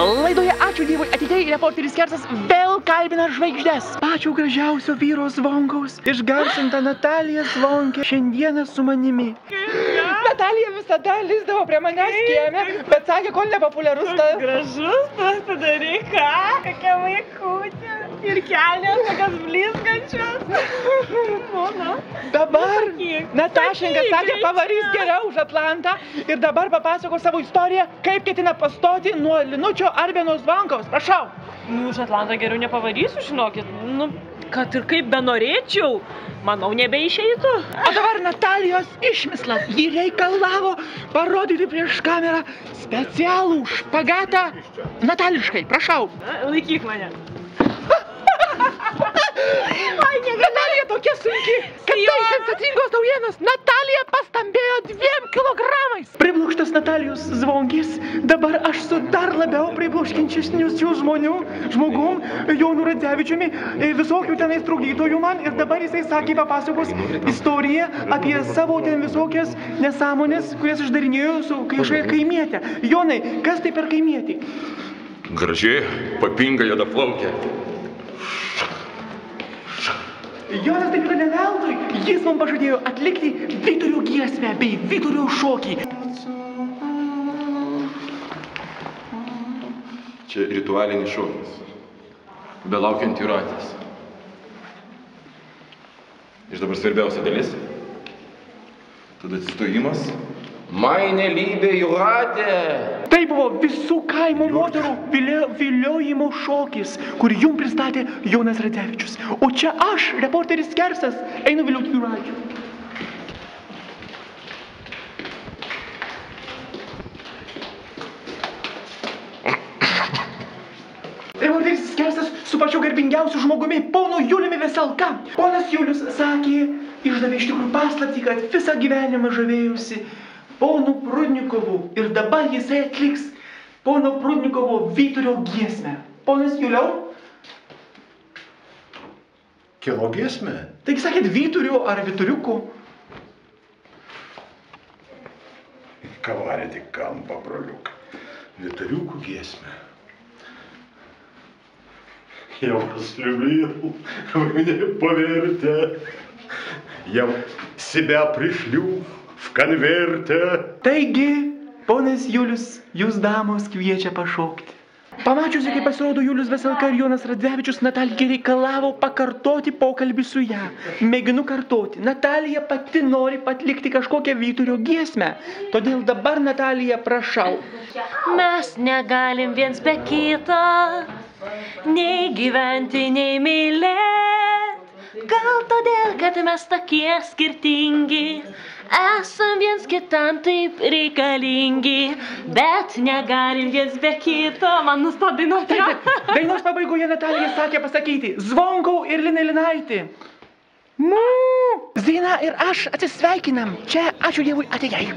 Laidoje Ačiū Dievui atidėjai reporteris Kersas vėl kalbina žvaigždes. Pačio gražiausio vyro Zvonkaus išgarsinta Natalija Zvonkė šiandieną su manimi. Natalija visada lizdavo prie manęs kieme, bet sakė, kol nepopuliarus tas. Gražus tas padarai, ką? Kokia vaikutė. Ir kelės, tokios blizgančios. Dabar Natašenka sakė, pavarys geriau už Atlantą ir dabar papasako savo istoriją, kaip ketina pastoti nuo Linučio Arbeno Zvonkaus. Prašau. Nu, už Atlantą geriau nepavarysiu, žinokit. Nu, kad ir kaip benorėčiau, manau, nebeišeitų. O dabar Natalijos išmislas. Ji reikalavo parodyti prieš kamerą specialų špagatą natališkai. Prašau. Laikyk mane. Ai, Natalija tokia sunki, kad tai sensacingos naujienos. Natalija pastambėjo 2 kilogramais. Priblokštas Natalijos Zvonkės. Dabar aš su dar labiau priblokškinčesniu žmogum, Jonu Radzevičiumi, visokių tenais trukdytojų man. Ir dabar jisai sakė papasakos istoriją apie savo ten visokias nesąmonės, kurias išdarinėjo su kažkokia kaimietė. Jonai, kas tai per kaimietį? Gražiai, papinga juodaplaukė. Jonas taip yra ne veltui. Jis man pažadėjo atlikti Vyturio giesmę bei Vyturio šokį. Čia ritualinis šokis. Belaukiant jūratės. Ir dabar svarbiausia dalis. Tada atsistojimas. Meine liebe jūratė. Tai buvo visų kaimo moterų viliojimo šokis, kurį jums pristatė Jonas Radzevičius. O čia aš, reporteris Kersas, einu vilioti jūračių. Reporteris Kersas su pačiu garbingiausiu žmogumi, ponu Juliumi Veselka. Ponas Julius sakė, išdavė iš tikrųjų paslaptį, kad visą gyvenimą žavėjusi ponu Prudnikovu ir dabar jisai atliks pono Prudnikovo Vyturio giesmę. Ponas Juliau? Kieno giesmę? Taigi sakėt Vyturio ar Vyturiuko? Ką varėt į kampą, broliukai? Vyturiukų giesmę. Я вас люблю, вы мне поверьте, я себя пришлю в конверте. Taigi, ponas Julius, jūs damos kviečia pašokti. Pamačiusi, kaip pasirodo Julius Veselka ir Jonas Radzevičius, Natalija reikalavo pakartoti pokalbį su ją. Mėginu kartoti. Natalija pati nori atlikti kažkokią Vyturio giesmę. Todėl dabar, Natalija, prašau. Mes negalim viens be kito, nei gyventi, nei mylėt. Gal todėl, kad mes tokie skirtingi, esam viens kitam taip reikalingi, bet negalim viens be kito. Man nustot dainuoti. Dainos pabaigoje Natalija sakė pasakyti Zvonkau ir Linai Linaitį. Zina ir aš atsisveikinam. Čia Ačiū Dievui atėjai.